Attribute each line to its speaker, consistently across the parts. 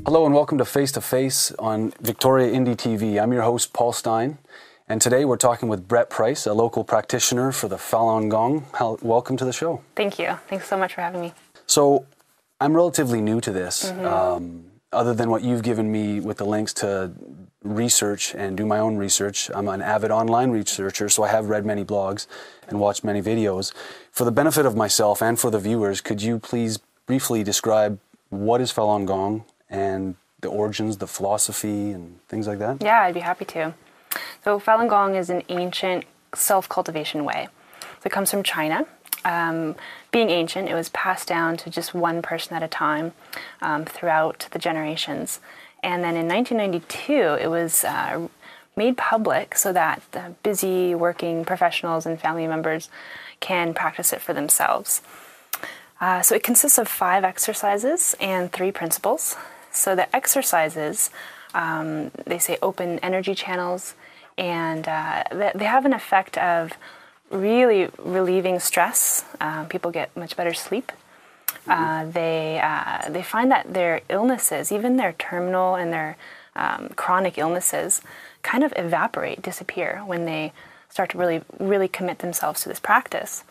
Speaker 1: Hello and welcome to Face to Face on Victoria Indie TV. I'm your host, Paul Stein, and today we're talking with Brett Price, a local practitioner for the Falun Gong. Welcome to the show.
Speaker 2: Thank you. Thanks so much for having me.
Speaker 1: So, I'm relatively new to this, other than what you've given me with the links to research and do my own research. I'm an avid online researcher, so I have read many blogs and watched many videos. For the benefit of myself and for the viewers, could you please briefly describe what is Falun Gong and the origins, the philosophy, and things like that?
Speaker 2: Yeah, I'd be happy to. So Falun Gong is an ancient self-cultivation way. So it comes from China. Being ancient, it was passed down to just one person at a time throughout the generations. And then in 1992, it was made public so that the busy working professionals and family members can practice it for themselves. So it consists of 5 exercises and 3 principles. So the exercises, they say open energy channels, and they have an effect of really relieving stress. People get much better sleep. They find that their illnesses, even their terminal and their chronic illnesses, kind of evaporate, disappear when they start to really commit themselves to this practice.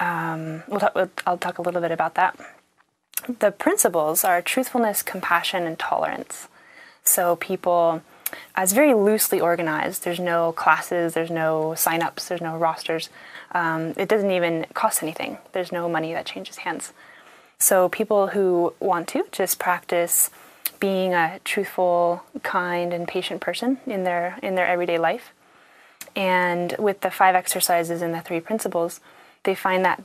Speaker 2: I'll talk a little bit about that. The principles are truthfulness, compassion, and tolerance. So people, it's very loosely organized. There's no classes, there's no sign-ups, there's no rosters. It doesn't even cost anything. There's no money that changes hands. So people who want to just practice being a truthful, kind, and patient person in their everyday life. And with the 5 exercises and the 3 principles, they find that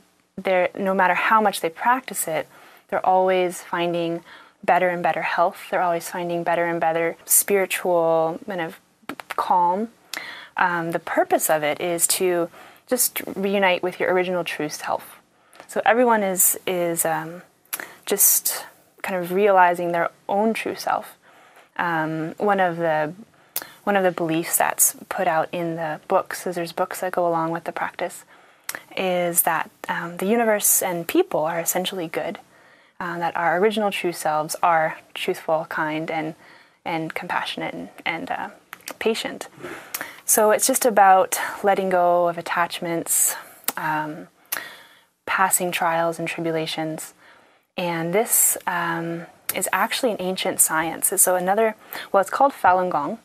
Speaker 2: no matter how much they practice it, they're always finding better and better health. They're always finding better and better spiritual kind of calm. The purpose of it is to just reunite with your original true self. So everyone is just kind of realizing their own true self. One of the beliefs that's put out in the books, as there's books that go along with the practice, is that the universe and people are essentially good. That our original true selves are truthful, kind, and compassionate and patient. So it's just about letting go of attachments, passing trials and tribulations. And this is actually an ancient science. So it's called Falun Gong.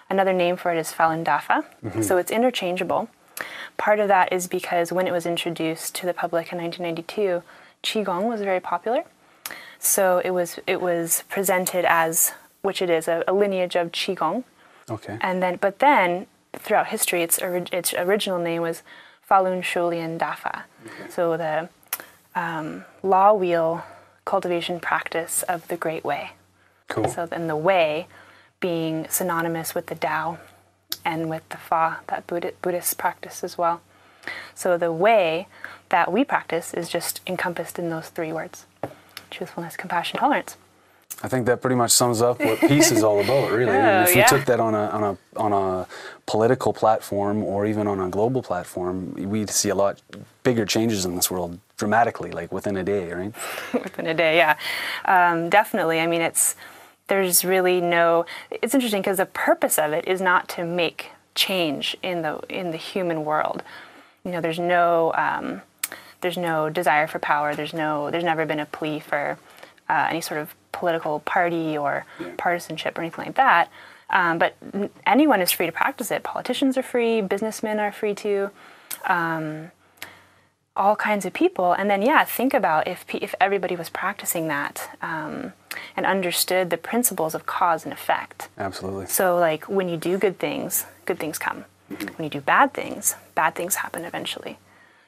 Speaker 2: Another name for it is Falun Dafa. So it's interchangeable. Part of that is because when it was introduced to the public in 1992, Qigong was very popular. So it was presented as, which it is, a lineage of Qigong.
Speaker 1: Okay.
Speaker 2: But then throughout history, its original name was Falun Shulian Dafa. Okay. So the law wheel cultivation practice of the Great Way.
Speaker 1: Cool.
Speaker 2: So then the way being synonymous with the Tao and with the Fa, that Buddhist practice as well. So the way that we practice is just encompassed in those 3 words. Truthfulness, compassion, tolerance.
Speaker 1: I think that pretty much sums up what peace is all about, really. If we took that on a political platform or even on a global platform, we'd see a lot bigger changes in this world dramatically, like within a day, right?
Speaker 2: Within a day, yeah. Definitely. I mean, there's really no. It's interesting because the purpose of it is not to make change in the human world. You know, there's no desire for power. There's never been a plea for any sort of political party or partisanship or anything like that. But anyone is free to practice it. Politicians are free. Businessmen are free to. All kinds of people. And then, think about if everybody was practicing that and understood the principles of cause and effect.
Speaker 1: Absolutely.
Speaker 2: So, like, when you do good things come. When you do bad things happen eventually.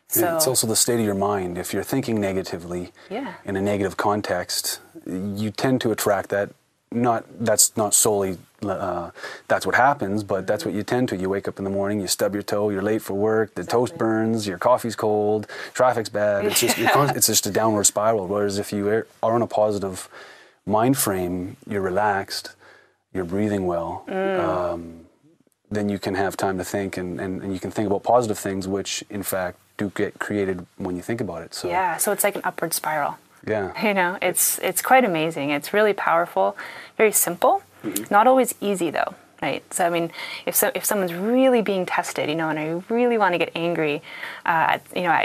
Speaker 2: So
Speaker 1: it's also the state of your mind. If you're thinking negatively in a negative context, you tend to attract that that's not solely that's what happens, but that's what you tend to. You wake up in the morning, you stub your toe, you're late for work, the toast burns, your coffee's cold, traffic's bad. It's just it's just a downward spiral. Whereas if you are in a positive mind frame, you're relaxed, you're breathing well, then you can have time to think, and you can think about positive things, which in fact do get created when you think about it. So
Speaker 2: yeah, so it's like an upward spiral.
Speaker 1: Yeah.
Speaker 2: You know, it's quite amazing. It's really powerful, very simple, not always easy though, right? So I mean, if someone's really being tested, you know, and I really want to get angry, you know,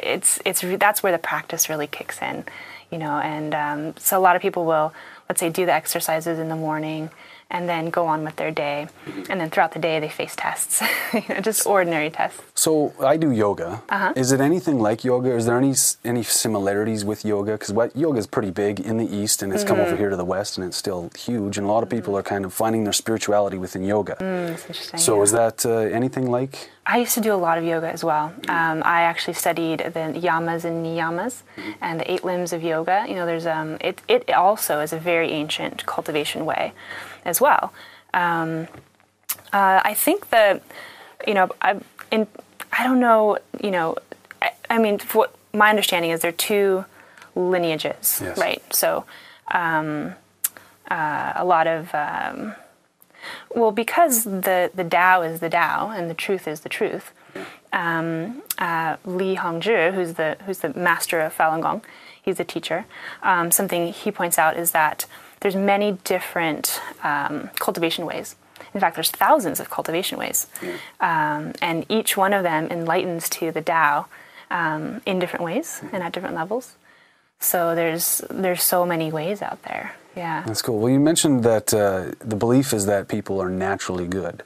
Speaker 2: that's where the practice really kicks in, you know, and so a lot of people will, let's say, do the exercises in the morning and then go on with their day, and then throughout the day they face tests, you know, just ordinary tests.
Speaker 1: So I do yoga. Is it anything like yoga? Is there any similarities with yoga? Because yoga is pretty big in the East, and it's come over here to the West, and it's still huge. And a lot of people are kind of finding their spirituality within yoga.
Speaker 2: That's interesting.
Speaker 1: So is that anything like?
Speaker 2: I used to do a lot of yoga as well. I actually studied the yamas and niyamas and the 8 limbs of yoga. You know, there's it also is a very ancient cultivation way as well. I think that, you know, I don't know, you know, I mean, what my understanding is there are 2 lineages,
Speaker 1: yes.
Speaker 2: right? So a lot of well, because the Tao is the Tao and the truth is the truth. Li Hongzhi, who's the master of Falun Gong, he's a teacher. Something he points out is that there's many different cultivation ways. In fact, there's thousands of cultivation ways, and each one of them enlightens to the Tao in different ways and at different levels. So there's so many ways out there. Yeah. That's
Speaker 1: cool. Well, you mentioned that the belief is that people are naturally good.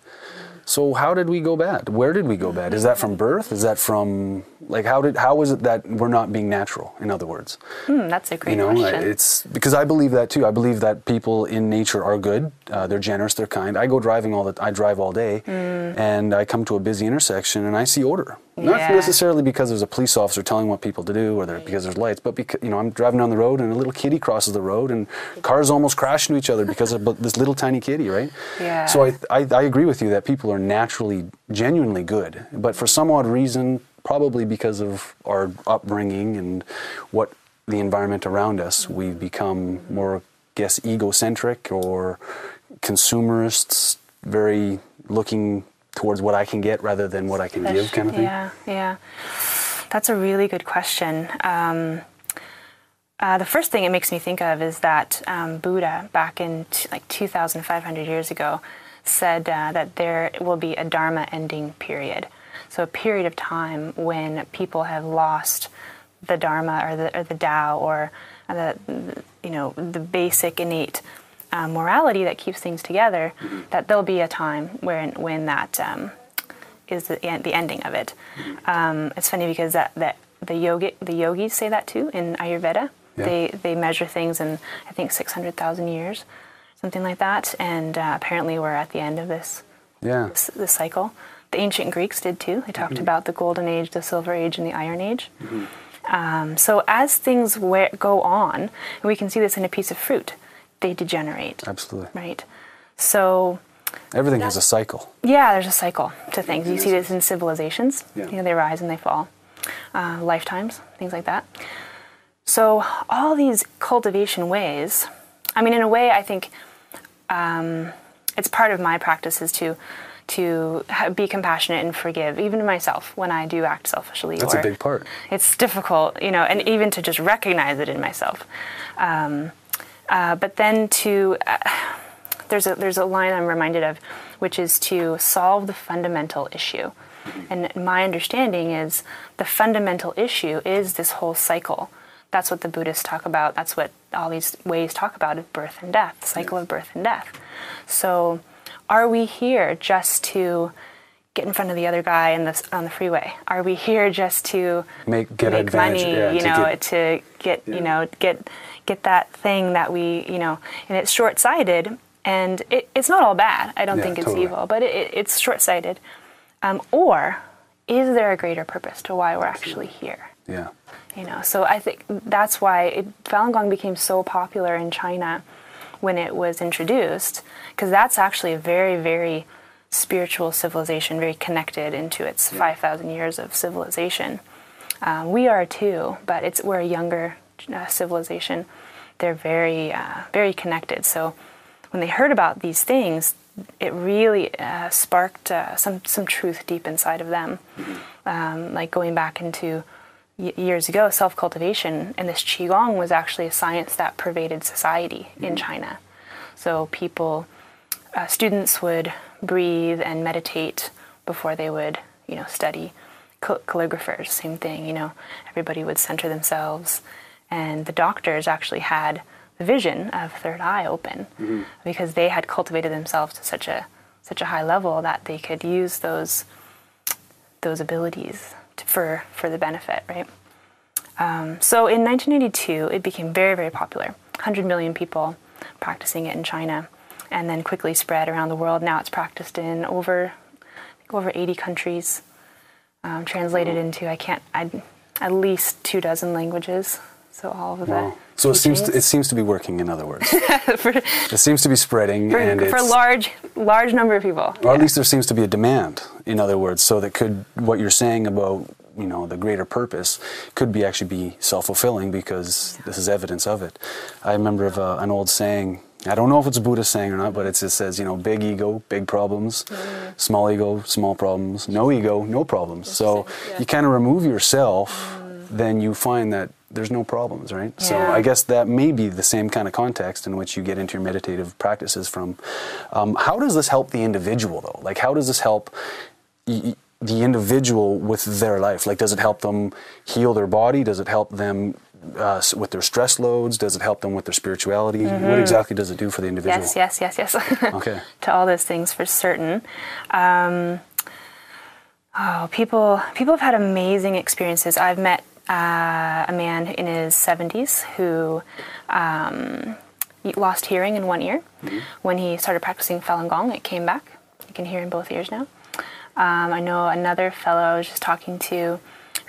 Speaker 1: So how did we go bad? Where did we go bad? Is that from birth? Is that from, like, how is it that we're not being natural, in other words?
Speaker 2: That's a great question.
Speaker 1: It's because I believe that too. I believe that people in nature are good. They're generous, they're kind. I drive all day, and I come to a busy intersection and I see order. Not necessarily because there's a police officer telling what people to do, or because there's lights, but because, you know, I'm driving down the road and a little kitty crosses the road and cars almost crash into each other because of this little tiny kitty, right?
Speaker 2: Yeah.
Speaker 1: So I agree with you that people are naturally, genuinely good, but for some odd reason, probably because of our upbringing and what the environment around us, we've become more, I guess, egocentric or consumerists, very looking towards what I can get rather than what I can give, kind of thing?
Speaker 2: Yeah. That's a really good question. The first thing it makes me think of is that Buddha, back in like 2,500 years ago, said that there will be a dharma ending period. So a period of time when people have lost the dharma or the Tao or the basic innate morality that keeps things together, that there'll be a time when that is the ending of it. It's funny because that the yogis say that too in Ayurveda. Yeah. They measure things in, I think, 600,000 years, something like that, and apparently we're at the end of this cycle. The ancient Greeks did too. They talked about the Golden Age, the Silver Age, and the Iron Age. So as things go on, and we can see this in a piece of fruit, they degenerate.
Speaker 1: Absolutely.
Speaker 2: Right. So
Speaker 1: everything has a cycle. Yeah,
Speaker 2: there's a cycle to things. You see this in civilizations. Yeah. You know, they rise and they fall. Lifetimes, things like that. So all these cultivation ways, I mean, in a way, I think it's part of my practice is to be compassionate and forgive, even myself, when I do act selfishly.
Speaker 1: That's a big part.
Speaker 2: It's difficult, you know, and even to just recognize it in myself. But then there's a line I'm reminded of, which is to solve the fundamental issue. And my understanding is the fundamental issue is this whole cycle. That's what the Buddhists talk about. That's what all these ways talk about, of birth and death, the cycle of birth and death. So are we here just to get in front of the other guy on the freeway? Are we here just to make money, to get that thing that we, you know, and it's short-sighted, and it's not all bad. I don't think it's evil, but it's short-sighted. Or is there a greater purpose to why we're actually here?
Speaker 1: Yeah.
Speaker 2: You know, so I think that's why Falun Gong became so popular in China, when it was introduced, because that's actually a very, very spiritual civilization, very connected into its 5,000 years of civilization. We are too, but we're a younger civilization. They're very, very connected. So when they heard about these things, it really sparked some truth deep inside of them. Like going back into years ago, self-cultivation, and this Qigong was actually a science that pervaded society in China. So students would breathe and meditate before they would, study. Calligraphers, same thing, everybody would center themselves. And the doctors actually had the vision of third eye open because they had cultivated themselves to such a high level that they could use those abilities for the benefit, right? So in 1982, it became very, very popular. 100 million people practicing it in China, and then quickly spread around the world. Now it's practiced in over 80 countries, translated into at least 24 languages. So all of that.
Speaker 1: So it seems to be working. In other words, it seems to be spreading,
Speaker 2: for a large number of people.
Speaker 1: Or at least there seems to be a demand. In other words, so that what you're saying about the greater purpose could actually be self-fulfilling, because this is evidence of it. I remember of an old saying. I don't know if it's a Buddhist saying or not, but it just says, big ego, big problems, small ego, small problems, no ego, no problems. So you kind of remove yourself, then you find that there's no problems, right? Yeah. So I guess that may be the same kind of context in which you get into your meditative practices from. How does this help the individual, though? Like, how does this help the individual with their life? Like, does it help them heal their body? Does it help them with their stress loads? Does it help them with their spirituality? What exactly does it do for the individual?
Speaker 2: Yes.
Speaker 1: Okay.
Speaker 2: To all those things for certain. People have had amazing experiences. I've met a man in his 70s who lost hearing in one ear. When he started practicing Falun Gong, it came back. You can hear in both ears now. I know another fellow I was just talking to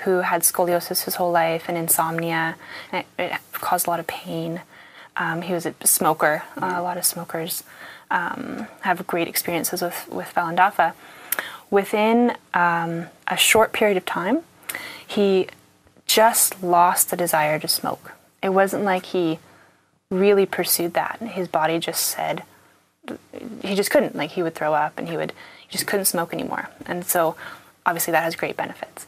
Speaker 2: who had scoliosis his whole life and insomnia, and it caused a lot of pain. He was a smoker. A lot of smokers have great experiences with Falun Dafa. Within a short period of time, he just lost the desire to smoke. It wasn't like he really pursued that. His body just said he just couldn't. Like, he would throw up, and he just couldn't smoke anymore. And so, obviously, that has great benefits.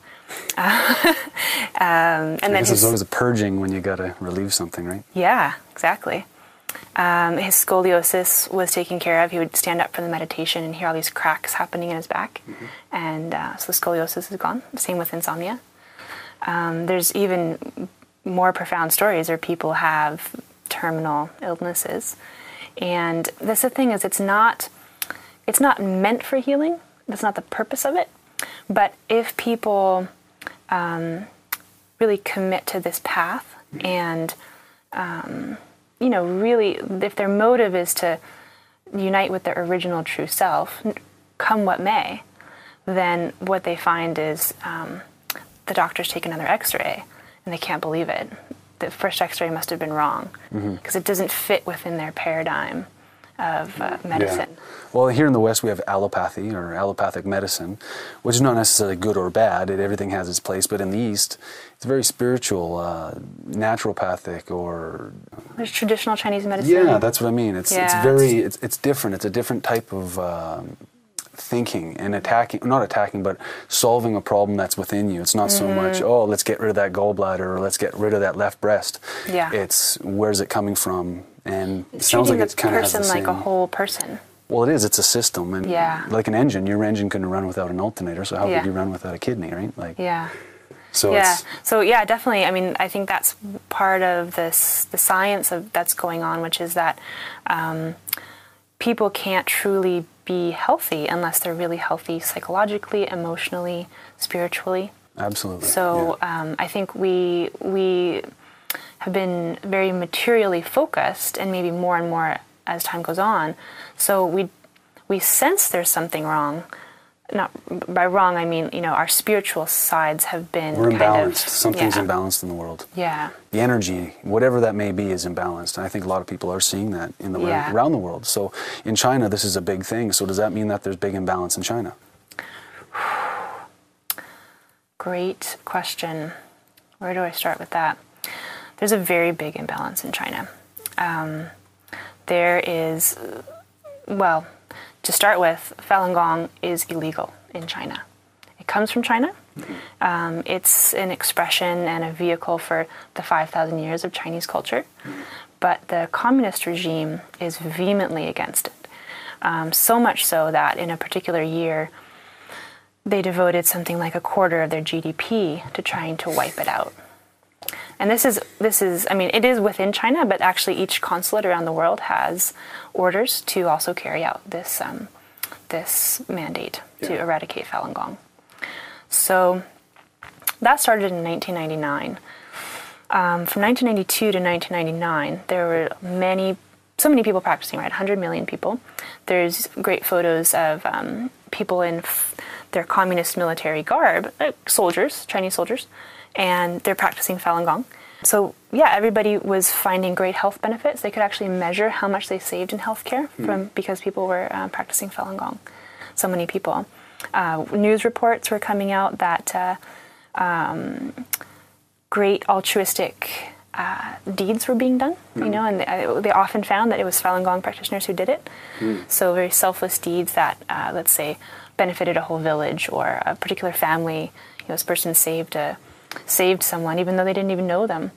Speaker 2: And then
Speaker 1: there's always a purging when you got to relieve something, right?
Speaker 2: Yeah, exactly. His scoliosis was taken care of. He would stand up for the meditation and hear all these cracks happening in his back. And so the scoliosis is gone. Same with insomnia. There's even more profound stories where people have terminal illnesses. And that's the thing, is it's not meant for healing. That's not the purpose of it. But if people really commit to this path and, really, if their motive is to unite with their original true self, come what may, then what they find is the doctors take another x-ray and they can't believe it. The first x-ray must have been wrong because it doesn't fit within their paradigm of medicine.
Speaker 1: Yeah. Well, here in the West we have allopathy, or allopathic medicine, which is not necessarily good or bad. Everything has its place. But in the East, it's very spiritual, naturopathic, or
Speaker 2: there's traditional Chinese medicine.
Speaker 1: Yeah, that's what I mean. It's different. It's a different type of thinking and not attacking, but solving a problem that's within you. It's not so much, let's get rid of that gallbladder, or let's get rid of that left breast. Yeah. It's where's it coming from, and it sounds like it kind of has the same.
Speaker 2: Treating the person like a whole person.
Speaker 1: Well, it is. It's a system, and like an engine, your engine couldn't run without an alternator. So how could you run without a kidney, right? Like, So
Speaker 2: definitely. I mean, I think that's part of the science that's going on, which is that people can't truly be healthy unless they're really healthy psychologically, emotionally, spiritually.
Speaker 1: Absolutely.
Speaker 2: So I think we have been very materially focused, and maybe more and more as time goes on. So we sense there's something wrong not by wrong, I mean, our spiritual sides have been
Speaker 1: We're
Speaker 2: kind
Speaker 1: imbalanced. Something's imbalanced in the world.
Speaker 2: Yeah.
Speaker 1: The energy, whatever that may be, is imbalanced. And I think a lot of people are seeing that in the around the world. So in China, this is a big thing. So does that mean that there's big imbalance in China?
Speaker 2: Great question. Where do I start with that? There's a very big imbalance in China. There is, well, to start with, Falun Gong is illegal in China. It comes from China. It's an expression and a vehicle for the 5,000 years of Chinese culture. But the communist regime is vehemently against it. So much so that in a particular year, they devoted something like a quarter of their GDP to trying to wipe it out. And this is, I mean, it is within China, but actually each consulate around the world has orders to also carry out this this mandate to eradicate Falun Gong. So that started in 1999. From 1992 to 1999, there were so many people practicing, right? 100 million people. There's great photos of people in their communist military garb, soldiers, Chinese soldiers, and they're practicing Falun Gong. So yeah, everybody was finding great health benefits. They could actually measure how much they saved in healthcare because people were practicing Falun Gong. So many people. News reports were coming out that great altruistic deeds were being done, and they often found that it was Falun Gong practitioners who did it. So very selfless deeds that, let's say, benefited a whole village or a particular family. This person saved someone even though they didn't even know them.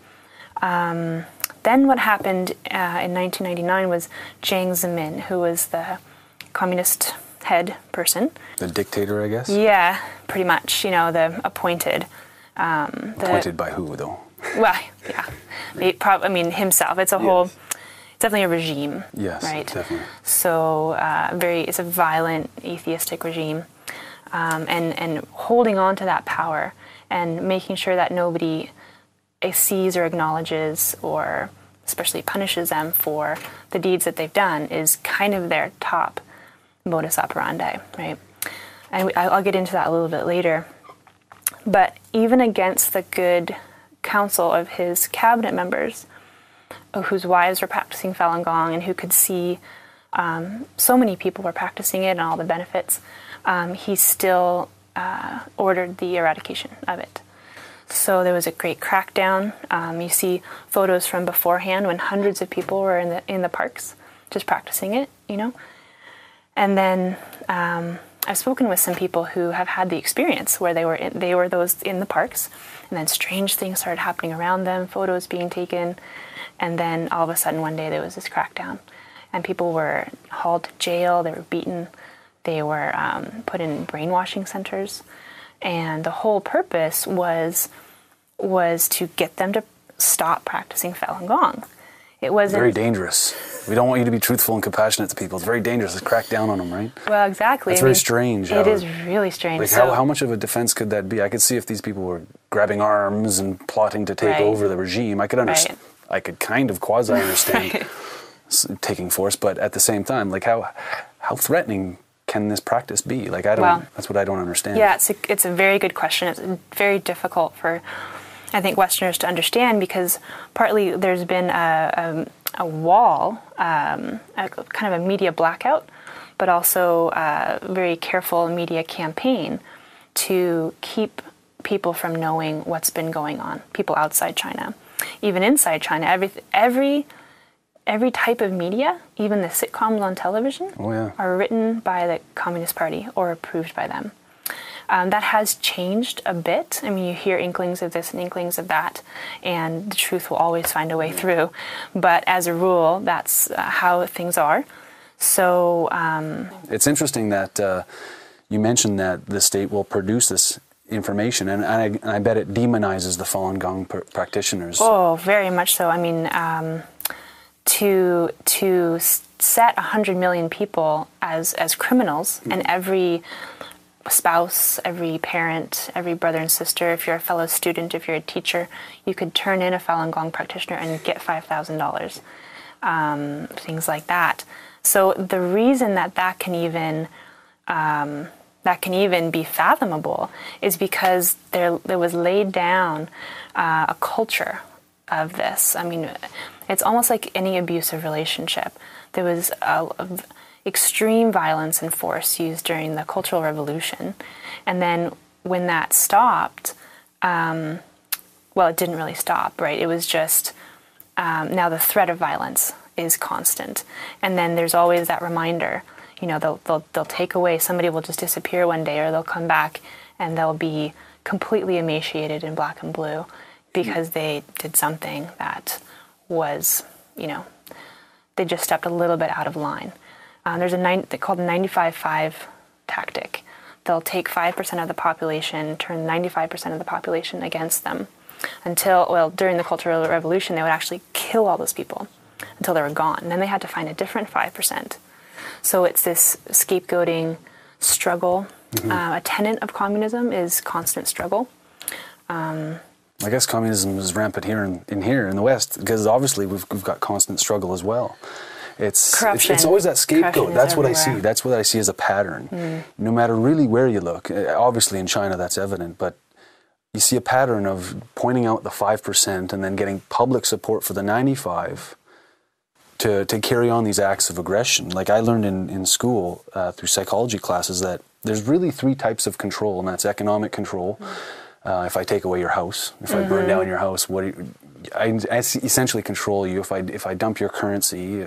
Speaker 2: Then what happened in 1999 was Jiang Zemin, who was the communist head person.
Speaker 1: The dictator, I guess?
Speaker 2: Yeah, pretty much, the appointed.
Speaker 1: Appointed by who, though?
Speaker 2: Well, yeah. Himself. It's a whole, it's definitely a regime.
Speaker 1: Yes,
Speaker 2: right?
Speaker 1: Definitely.
Speaker 2: So it's a violent, atheistic regime. And holding on to that power and making sure that nobody sees or acknowledges or especially punishes them for the deeds that they've done is kind of their top modus operandi, right? And I'll get into that a little bit later. But even against the good counsel of his cabinet members, whose wives were practicing Falun Gong and who could see so many people were practicing it and all the benefits, he still ordered the eradication of it. So there was a great crackdown. You see photos from beforehand when hundreds of people were in the parks just practicing it, And then I've spoken with some people who have had the experience where they were those in the parks, and then strange things started happening around them, photos being taken, and then all of a sudden one day there was this crackdown, and people were hauled to jail, they were beaten, they were put in brainwashing centers, and the whole purpose was to get them to stop practicing Falun Gong. It wasn't
Speaker 1: very dangerous. We don't want you to be truthful and compassionate to people. It's very dangerous to crack down on them, right?
Speaker 2: Well, exactly.
Speaker 1: It's very strange.
Speaker 2: It is really strange.
Speaker 1: Like how much of a defense could that be? I could see if these people were grabbing arms and plotting to take over the regime. I could understand. I could kind of quasi understand taking force, but at the same time, like how threatening can this practice be? Like that's what I don't understand.
Speaker 2: Yeah, it's a very good question. It's very difficult for, I think, Westerners to understand because partly there's been a wall, kind of a media blackout, but also a very careful media campaign to keep people from knowing what's been going on, people outside China. Even inside China, every type of media, even the sitcoms on television, are written by the Communist Party or approved by them. That has changed a bit. I mean, you hear inklings of this and inklings of that, and the truth will always find a way through. But as a rule, that's how things are. So
Speaker 1: it's interesting that you mentioned that the state will produce this information, and I bet it demonizes the Falun Gong practitioners.
Speaker 2: Oh, very much so. I mean, to set 100 million people as criminals, and every spouse, every parent, every brother and sister, if you're a fellow student, if you're a teacher, you could turn in a Falun Gong practitioner and get $5,000, things like that. So the reason that can even that can even be fathomable is because there was laid down a culture of this. I mean, it's almost like any abusive relationship. There was extreme violence and force used during the Cultural Revolution. And then when that stopped, well, it didn't really stop, right? It was just, now the threat of violence is constant. And then there's always that reminder, you know, they'll take away, somebody will just disappear one day, or they'll come back and they'll be completely emaciated in black and blue because they did something that was, you know, they just stepped a little bit out of line. There's called the 95-5 tactic. They'll take 5% of the population, turn 95% of the population against them until, well, during the Cultural Revolution, they would actually kill all those people until they were gone. And then they had to find a different 5%. So it's this scapegoating struggle. A tenet of communism is constant struggle.
Speaker 1: I guess communism is rampant here in the West, because obviously we've got constant struggle as well.
Speaker 2: Corruption.
Speaker 1: It's always that scapegoat. That's what
Speaker 2: everywhere.
Speaker 1: I see. That's what I see as a pattern. No matter really where you look. Obviously in China that's evident, but you see a pattern of pointing out the 5% and then getting public support for the 95 to carry on these acts of aggression. Like I learned in school through psychology classes that there's really 3 types of control, and that's economic control. If I take away your house, if I burn down your house, I essentially control you. If I dump your currency,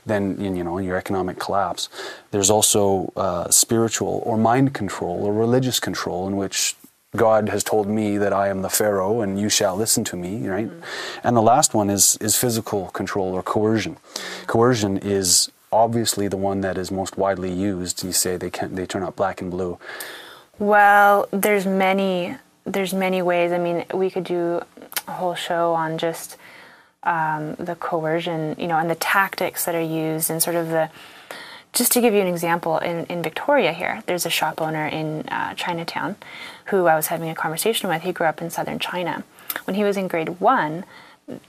Speaker 1: then you know, your economic collapse. There's also spiritual or mind control or religious control, in which God has told me that I am the Pharaoh and you shall listen to me, right? And the last one is physical control or coercion. Coercion is obviously the one that is most widely used. You say they turn out black and blue.
Speaker 2: Well, there's many ways. I mean, we could do a whole show on just the coercion, you know, and the tactics that are used, and sort of just to give you an example, in Victoria here, there's a shop owner in Chinatown who I was having a conversation with. He grew up in southern China. When he was in grade 1,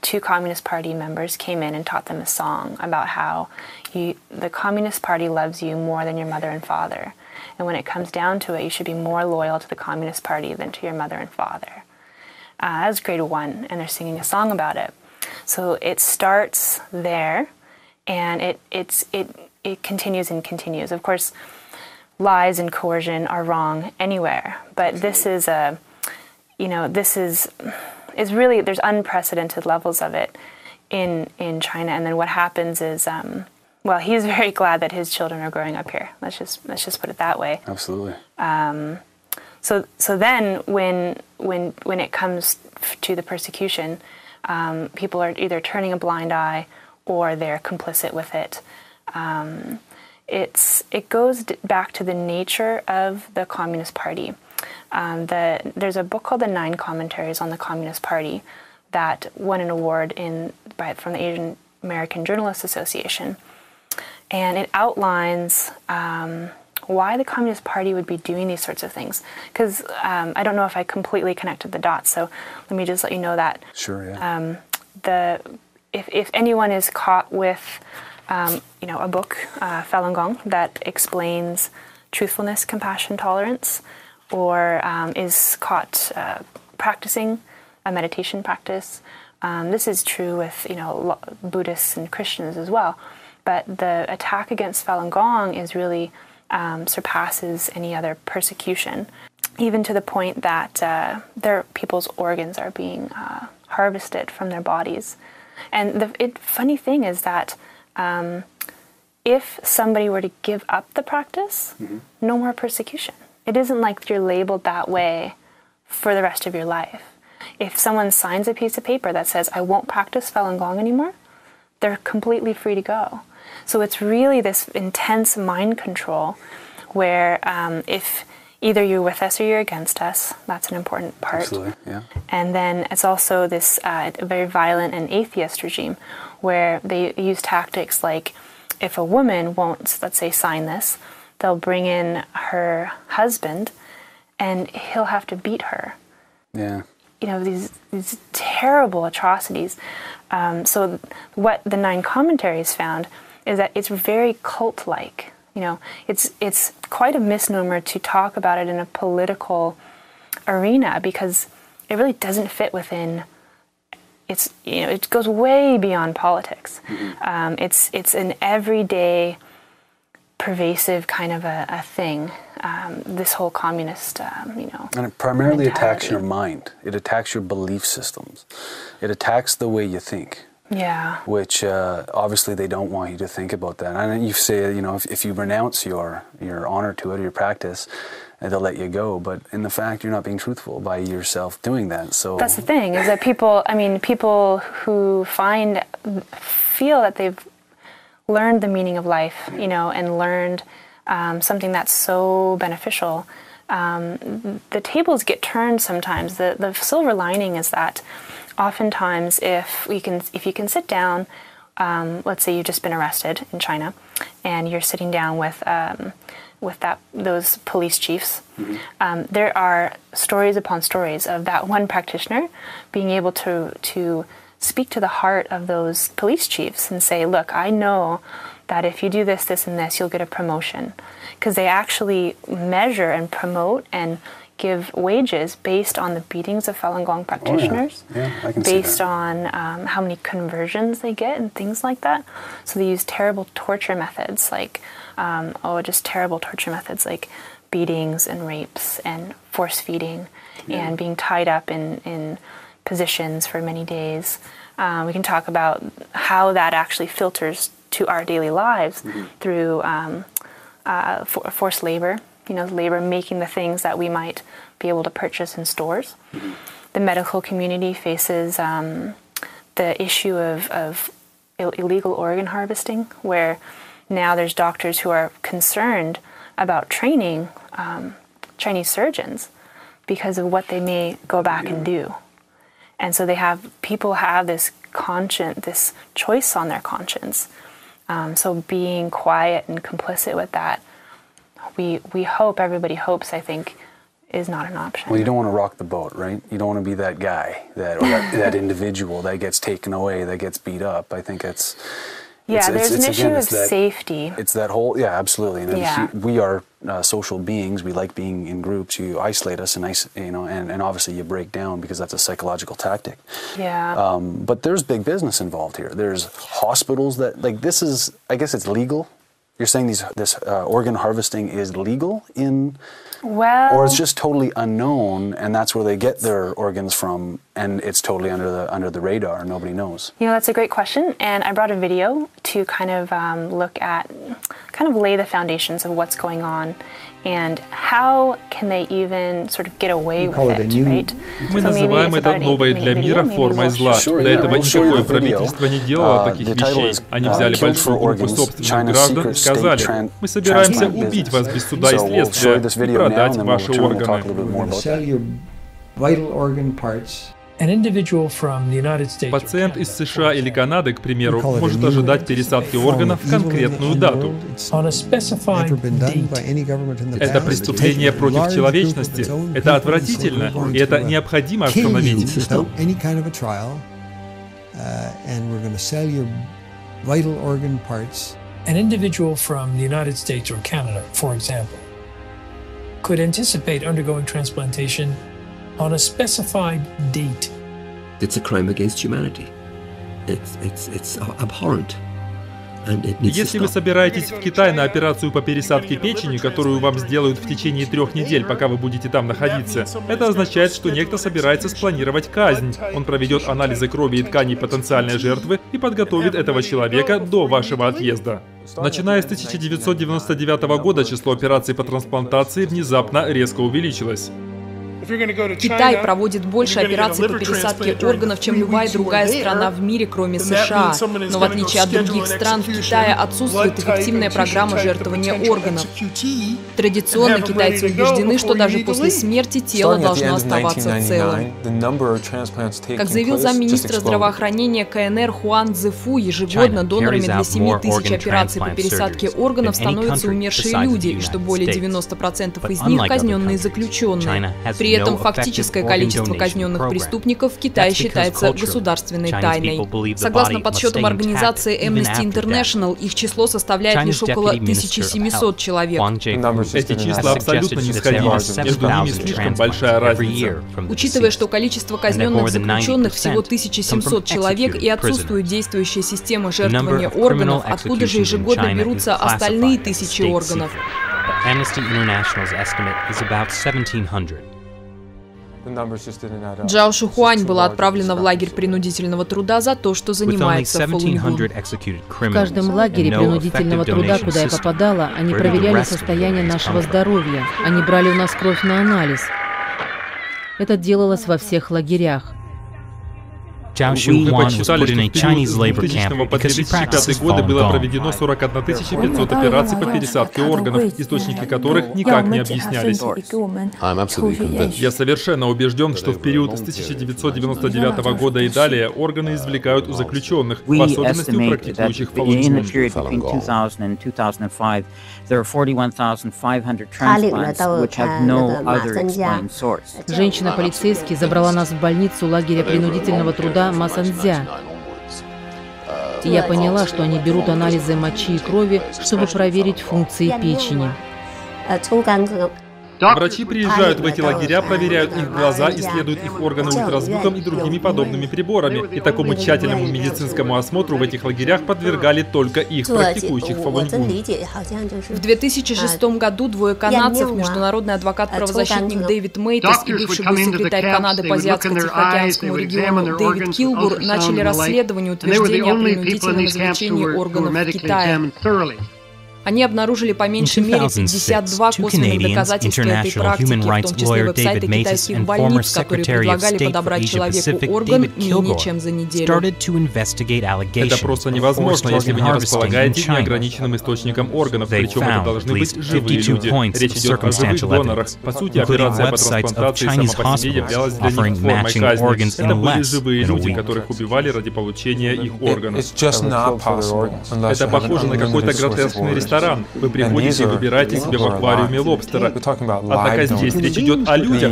Speaker 2: 2 Communist Party members came in and taught them a song about how the Communist Party loves you more than your mother and father. And when it comes down to it, you should be more loyal to the Communist Party than to your mother and father. That was grade 1, and they're singing a song about it. So it starts there, and it continues and continues. Of course, lies and coercion are wrong anywhere, but this is really, there's unprecedented levels of it in China. And then what happens is, well, he's very glad that his children are growing up here. Let's just put it that way.
Speaker 1: Absolutely.
Speaker 2: So then when it comes to the persecution, people are either turning a blind eye or they're complicit with it. It goes back to the nature of the Communist Party. There's a book called The 9 Commentaries on the Communist Party that won an award from the Asian American Journalists Association. And it outlines why the Communist Party would be doing these sorts of things. Because I don't know if I completely connected the dots, so let me just let you know that.
Speaker 1: Sure, yeah.
Speaker 2: If anyone is caught with a book, Falun Gong, that explains truthfulness, compassion, tolerance, or is caught practicing a meditation practice. This is true with Buddhists and Christians as well. But the attack against Falun Gong is really surpasses any other persecution, even to the point that their people's organs are being harvested from their bodies. And the funny thing is that if somebody were to give up the practice, no more persecution. It isn't like you're labeled that way for the rest of your life. If someone signs a piece of paper that says, I won't practice Falun Gong anymore, they're completely free to go. So it's really this intense mind control where if either you're with us or you're against us, that's an important part.
Speaker 1: Absolutely, yeah.
Speaker 2: And then it's also this very violent and atheist regime where they use tactics like if a woman won't, let's say, sign this, they'll bring in her husband and he'll have to beat her.
Speaker 1: Yeah.
Speaker 2: These terrible atrocities. So what the 9 commentaries found is that it's very cult-like. You know, it's quite a misnomer to talk about it in a political arena because it really doesn't fit within. It's, you know, it goes way beyond politics. It's an everyday, pervasive kind of a thing. This whole communist, you know.
Speaker 1: And it primarily
Speaker 2: mentality.
Speaker 1: attacks your mind. It attacks your belief systems. It attacks the way you think.
Speaker 2: Yeah.
Speaker 1: Which obviously they don't want you to think about that. And you say, you know, if you renounce your honor to it or your practice, they'll let you go. But in the fact, you're not being truthful by yourself doing that. So
Speaker 2: that's the thing, is that people who feel that they've learned the meaning of life, you know, and learned something that's so beneficial, the tables get turned sometimes. The silver lining is that oftentimes if you can sit down, let's say you've just been arrested in China, and you're sitting down with those police chiefs, there are stories upon stories of that one practitioner being able to speak to the heart of those police chiefs and say, look, I know that if you do this, this, and this, you'll get a promotion. Because they actually measure and promote and give wages based on the beatings of Falun Gong practitioners,
Speaker 1: I can
Speaker 2: based
Speaker 1: see that.
Speaker 2: on how many conversions they get and things like that. So they use terrible torture methods like, just terrible torture methods like beatings and rapes and force feeding and being tied up in positions for many days. We can talk about how that actually filters to our daily lives through forced labor, you know, labor making the things that we might be able to purchase in stores. The medical community faces the issue of illegal organ harvesting, where now there's doctors who are concerned about training Chinese surgeons because of what they may go back and do. And so people have this choice on their conscience. So being quiet and complicit with that, we hope, everybody hopes, I think, is not an option.
Speaker 1: Well, you don't want to rock the boat, right? You don't want to be that guy, that individual that gets taken away, that gets beat up. I think it's...
Speaker 2: there's an issue of safety.
Speaker 1: It's that whole, absolutely. And we are social beings. We like being in groups. You isolate us, and obviously you break down because that's a psychological tactic.
Speaker 2: Yeah.
Speaker 1: But there's big business involved here. There's hospitals that, like, this is, I guess it's legal. You're saying this organ harvesting is legal in...
Speaker 2: Well,
Speaker 1: or it's just totally unknown, and that's where they get their organs from, and it's totally under the radar. Nobody knows. You
Speaker 2: know, that's a great question, and I brought a video to kind of lay the foundations of what's going on, and how can they even sort of get away with it, right?
Speaker 3: Мы называем это новой для мира формой зла. До этого никакое правительство не делало таких вещей. Они взяли большую группу собственных граждан и сказали: мы собираемся убить вас без суда и следствия и продать ваши органы. Пациент из США или Канады, к примеру, может ожидать пересадки органов в конкретную дату. Это преступление против человечности. Это отвратительно, и это необходимо остановить.
Speaker 4: An individual from the United States or Canada, for example, could anticipate undergoing transplantation on a specified date.
Speaker 5: It's a crime against humanity. It's abhorrent.
Speaker 3: Если вы собираетесь в Китай на операцию по пересадке печени, которую вам сделают в течение 3 недель, пока вы будете там находиться, это означает, что некто собирается спланировать казнь. Он проведет анализы крови и тканей потенциальной жертвы и подготовит этого человека до вашего отъезда. Начиная с 1999 года число операций по трансплантации внезапно резко увеличилось.
Speaker 6: Китай проводит больше операций по пересадке органов, чем любая другая страна в мире, кроме США. Но в отличие от других стран, в Китае отсутствует эффективная программа жертвования органов. Традиционно китайцы убеждены, что даже после смерти тело должно оставаться целым. Как заявил замминистра здравоохранения КНР Хуан Цзефу, ежегодно донорами для 7000 операций по пересадке органов становятся умершие люди, и что более 90% из них казненные заключенные. При этом фактическое количество казненных преступников в Китае считается государственной тайной. Согласно подсчетам организации Amnesty International, их число составляет лишь около 1700 человек.
Speaker 3: Эти числа абсолютно не сходились, между ними слишком большая разница.
Speaker 6: Учитывая, что количество казненных заключенных всего 1700 человек и отсутствует действующая система жертвования органов, откуда же ежегодно берутся остальные тысячи органов? Джао Шухуань была отправлена в лагерь принудительного труда за то, что занимается Фалуньгун.
Speaker 7: В каждом лагере принудительного труда, куда я попадала, они проверяли состояние нашего здоровья. Они брали у нас кровь на анализ. Это делалось во всех лагерях.
Speaker 3: Мы подсчитали, что в период с 2000 по 2005 годы было проведено 41 500 операций по пересадке органов, источники которых никак не объяснялись. Я совершенно убежден, что в период с 1999 года и далее органы извлекают у заключенных, в особенности у практикующих Falun Gong.
Speaker 7: Женщина-полицейский забрала нас в больницу лагеря принудительного труда Масанцзя. И я поняла, что они берут анализы мочи и крови, чтобы проверить функции печени.
Speaker 3: Врачи приезжают в эти лагеря, проверяют их глаза, исследуют их органы ультразвуком и другими подобными приборами. И такому тщательному медицинскому осмотру в этих лагерях подвергали только их практикующих Фалуньгун.
Speaker 6: В 2006 году двое канадцев, международный адвокат-правозащитник Дэвид Мейтес и бывший госсекретарь Канады по Азиатско-Тихоокеанскому региону Дэвид Килгур начали расследование утверждения о принудительном извлечении органов в Китае. Они обнаружили по меньшей мере 52 косвенных доказательства этой практики, в том числе веб-сайты китайских больниц, которые предлагали подобрать человеку орган менее чем за неделю.
Speaker 3: Это просто невозможно, если вы не располагаете неограниченным источником органов, причем это должны быть живые люди. Речь идет о живых донорах. По сути, операция по трансплантации сама по себе являлась для них формой казни. Это были живые люди, которых убивали ради получения их органов. Это похоже на какой-то гротескный ресторан. Вы приходите и выбираете себе в аквариуме лобстера. Однако здесь речь идет о людях.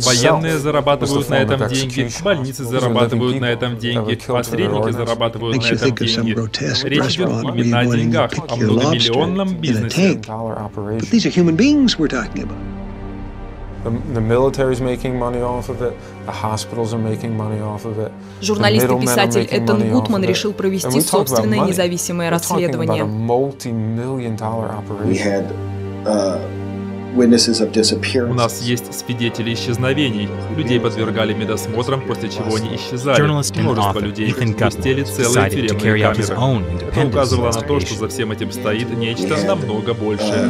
Speaker 3: Военные зарабатывают на этом деньги, больницы зарабатывают на этом деньги, посредники зарабатывают на этом деньги. Речь идет именно о деньгах, о многомиллионном бизнесе.
Speaker 6: Журналист и писатель Этан Гутман решил провести собственное независимое расследование.
Speaker 3: У нас есть свидетели исчезновений. Людей подвергали медосмотрам, после чего они исчезали. Множество людей пустили целые тюремные камеры. Это указывало на то, что за всем этим стоит нечто намного большее.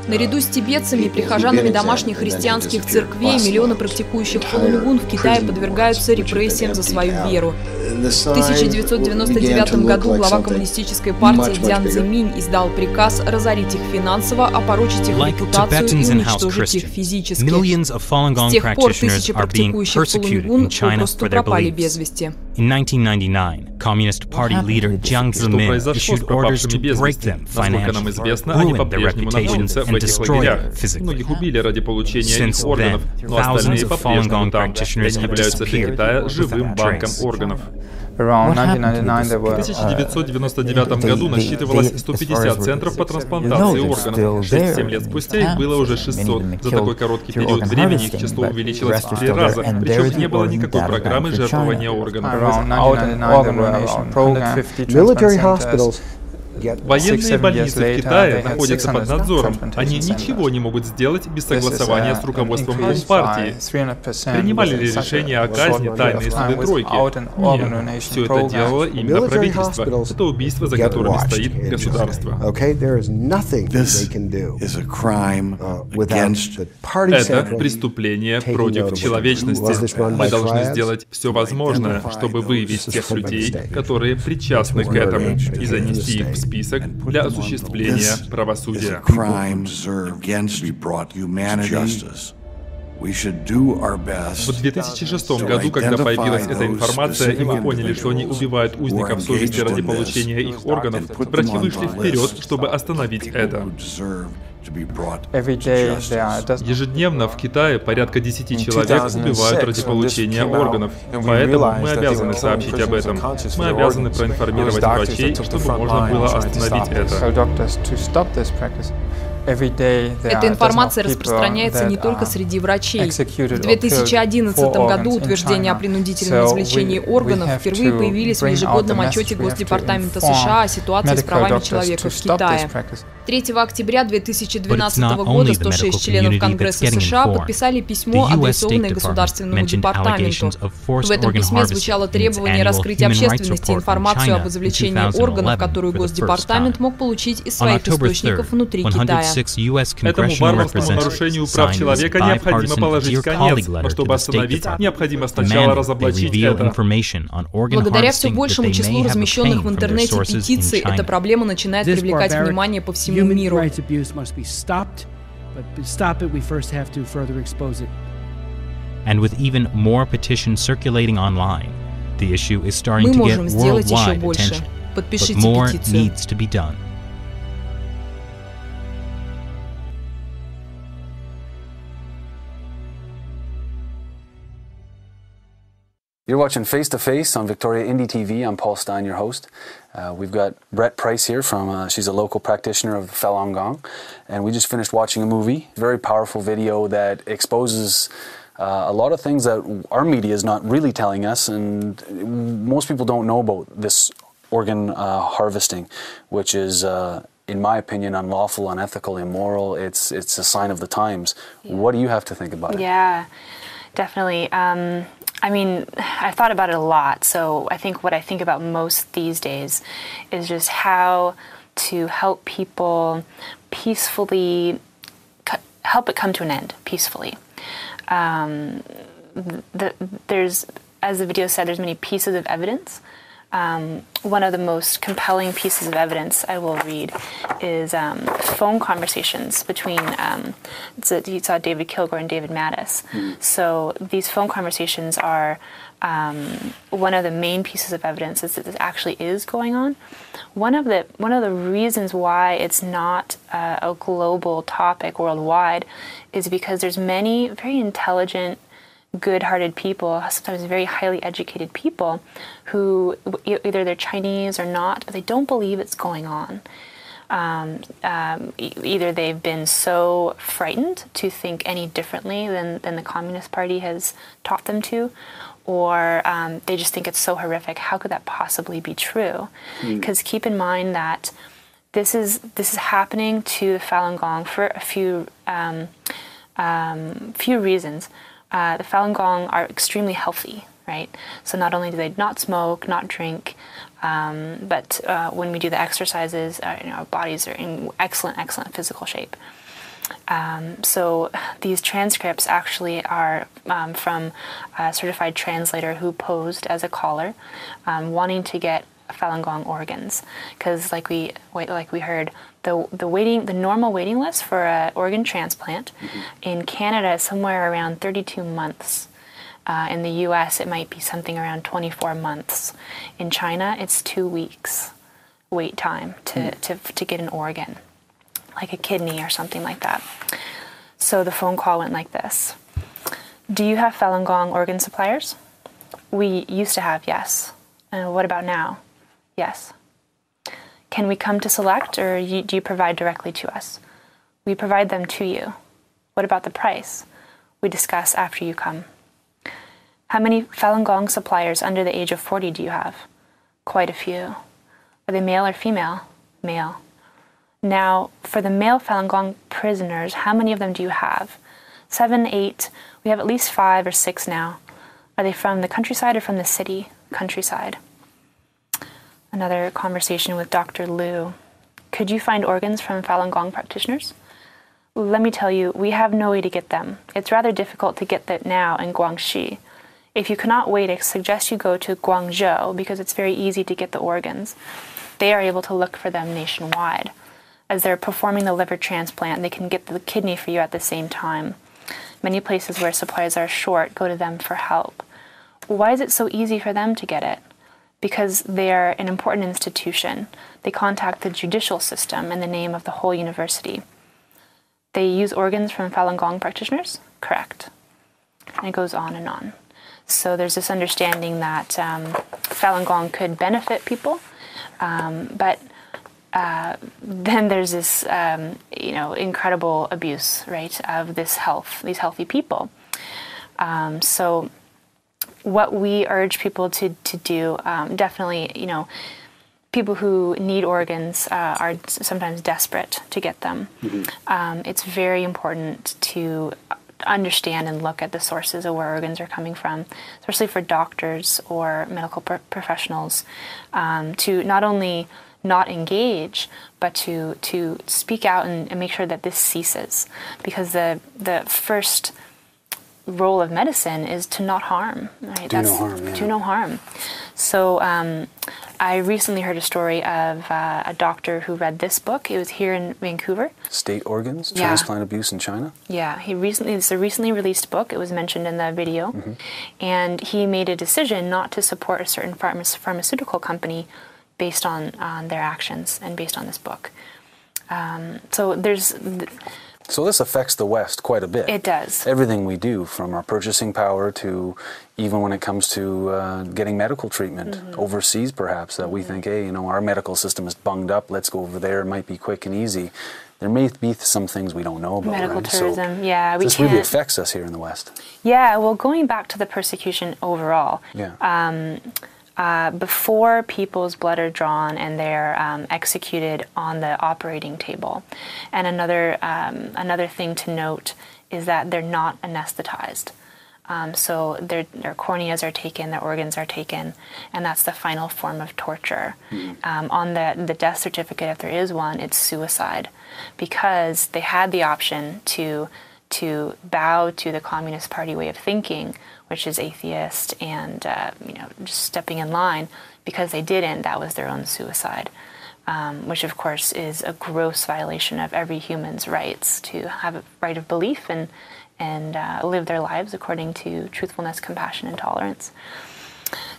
Speaker 6: Наряду с тибетцами и прихожанами домашних христианских церквей миллионы практикующих Фалуньгун в Китае подвергаются репрессиям за свою веру. В 1999 году глава коммунистической партии Дзян Цзиминь издал приказ разорить их финансово, опорочить их репутацию и уничтожить их физически. С тех пор тысячи практикующих Фалуньгун попросту пропали без вести.
Speaker 3: Что произошло с пропавшими без вести? Насколько нам известно, они по-прежнему находятся в этих лагерях. Многих убили ради получения их органов, но остальные по-прежнему там. Они являются для Китая живым банком органов. В 1999 году насчитывалось 150 центров по трансплантации органов. 6-7 лет спустя их было уже 600. За такой короткий период времени их число увеличилось в 3 раза, причем не было никакой программы жертвования органов. Военные больницы в Китае находятся под надзором. Они ничего не могут сделать без согласования с руководством компартии. Принимали ли решение о казни тайные суды тройки? Нет. Все это делало именно правительство. Это убийство, за которым стоит государство. Это преступление против человечности. Мы должны сделать все возможное, чтобы выявить тех людей, которые причастны к этому, и занести их в список для осуществления правосудия. В 2006 году, когда появилась эта информация, и мы поняли, что они убивают узников совести ради получения их органов, врачи вышли вперед, чтобы остановить это. Ежедневно в Китае порядка 10 человек убивают ради получения органов. Поэтому мы обязаны сообщить об этом. Мы обязаны проинформировать врачей, чтобы можно было остановить это.
Speaker 6: Эта информация распространяется не только среди врачей. В 2011 году утверждения о принудительном извлечении органов впервые появились в ежегодном отчете Госдепартамента США о ситуации с правами человека в Китае. 3 октября 2012 года 106 членов Конгресса США подписали письмо, адресованное Государственному департаменту. В этом письме звучало требование раскрыть общественности информацию об извлечении органов, которую Госдепартамент мог получить из своих источников внутри Китая.
Speaker 3: Этому варварскому нарушению прав человека необходимо положить конец, но чтобы остановить, необходимо сначала разоблачить это.
Speaker 6: Благодаря все большему числу размещенных в интернете петиций, эта проблема начинает привлекать внимание по всему миру. Мы можем сделать еще больше. Подпишите петицию.
Speaker 1: You're watching Face to Face on Victoria Indie TV. I'm Paul Stein, your host. We've got Brett Price here from, she's a local practitioner of Falun Gong. And we just finished watching a movie, very powerful video that exposes a lot of things that our media is not really telling us. And most people don't know about this organ harvesting, which is, in my opinion, unlawful, unethical, immoral. It's a sign of the times. Yeah. What do you have to think about it?
Speaker 2: Yeah, definitely. I mean, I've thought about it a lot, so I think what I think about most these days is just how to help people peacefully, help it come to an end peacefully. There's, as the video said, there's many pieces of evidence. One of the most compelling pieces of evidence I will read is phone conversations between, you saw David Kilgore and David Mattis. So these phone conversations are one of the main pieces of evidence is that this actually is going on. One of the reasons why it's not a global topic worldwide is because there's many very intelligent, good-hearted people, sometimes very highly educated people, who either they're Chinese or not, but they don't believe it's going on. Either they've been so frightened to think any differently than the Communist Party has taught them to, or they just think it's so horrific. How could that possibly be true? Because keep in mind that this is happening to the Falun Gong for a few reasons. The Falun Gong are extremely healthy, right? So not only do they not smoke, not drink, but when we do the exercises, our bodies are in excellent physical shape. So these transcripts actually are from a certified translator who posed as a caller, wanting to get Falun Gong organs, because like we heard, the normal waiting list for an organ transplant in Canada is somewhere around 32 months. In the U.S., it might be something around 24 months. In China, it's 2 weeks wait time to get an organ, like a kidney or something like that. So the phone call went like this. Do you have Falun Gong organ suppliers? We used to have, yes. And what about now? Yes. Can we come to select, or do you provide directly to us? We provide them to you. What about the price? We discuss after you come. How many Falun Gong suppliers under the age of 40 do you have? Quite a few. Are they male or female? Male. Now, for the male Falun Gong prisoners, how many of them do you have? 7, 8. We have at least 5 or 6 now. Are they from the countryside or from the city? Countryside. Another conversation with Dr. Liu. Could you find organs from Falun Gong practitioners? Let me tell you, we have no way to get them. It's rather difficult to get that now in Guangxi. If you cannot wait, I suggest you go to Guangzhou because it's very easy to get the organs. They are able to look for them nationwide. As they're performing the liver transplant, they can get the kidney for you at the same time. Many places where supplies are short go to them for help. Why is it so easy for them to get it? Because they are an important institution. They contact the judicial system in the name of the whole university. They use organs from Falun Gong practitioners? Correct. And it goes on and on. So there's this understanding that Falun Gong could benefit people, but then there's this, incredible abuse, right, of these healthy people. So what we urge people to do, definitely, people who need organs are sometimes desperate to get them. It's very important to understand and look at the sources of where organs are coming from, especially for doctors or medical professionals, to not only not engage, but to speak out and make sure that this ceases. Because the first role of medicine is to not harm, right?
Speaker 1: Do no harm, yeah.
Speaker 2: Do no harm. So I recently heard a story of a doctor who read this book. It was here in Vancouver.
Speaker 1: State Organs,
Speaker 2: Yeah.
Speaker 1: Transplant Abuse in China?
Speaker 2: Yeah, it's a recently released book. It was mentioned in the video. And he made a decision not to support a certain pharmaceutical company based on their actions and based on this book.
Speaker 1: So this affects the West quite a bit.
Speaker 2: It does.
Speaker 1: Everything we do, from our purchasing power to even when it comes to getting medical treatment overseas, perhaps, that we think, hey, our medical system is bunged up, let's go over there, it might be quick and easy. There may be some things we don't know about.
Speaker 2: Medical
Speaker 1: right?
Speaker 2: tourism,
Speaker 1: so
Speaker 2: yeah.
Speaker 1: This really affects us here in the West.
Speaker 2: Yeah, well, going back to the persecution overall, before people's blood are drawn and they're executed on the operating table. And another thing to note is that they're not anesthetized. So their corneas are taken, their organs are taken, and that's the final form of torture. On the death certificate, if there is one, it's suicide, because they had the option to bow to the Communist Party way of thinking, which is atheist and just stepping in line. Because they didn't, that was their own suicide, which of course is a gross violation of every human's rights to have a right of belief and live their lives according to truthfulness, compassion, and tolerance.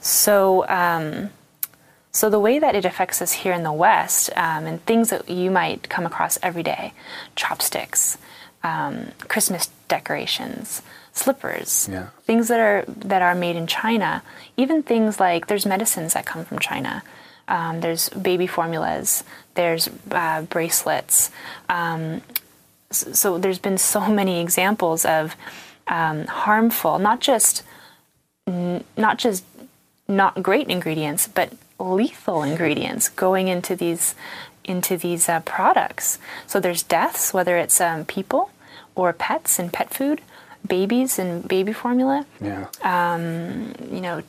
Speaker 2: So the way that it affects us here in the West, and things that you might come across every day, chopsticks, Christmas decorations, slippers, things that are made in China, even things like there's medicines that come from China. There's baby formulas, there's bracelets. So there's been so many examples of harmful, not just not great ingredients, but lethal ingredients going into these products. So there's deaths, whether it's people or pets and pet food, babies and baby formula.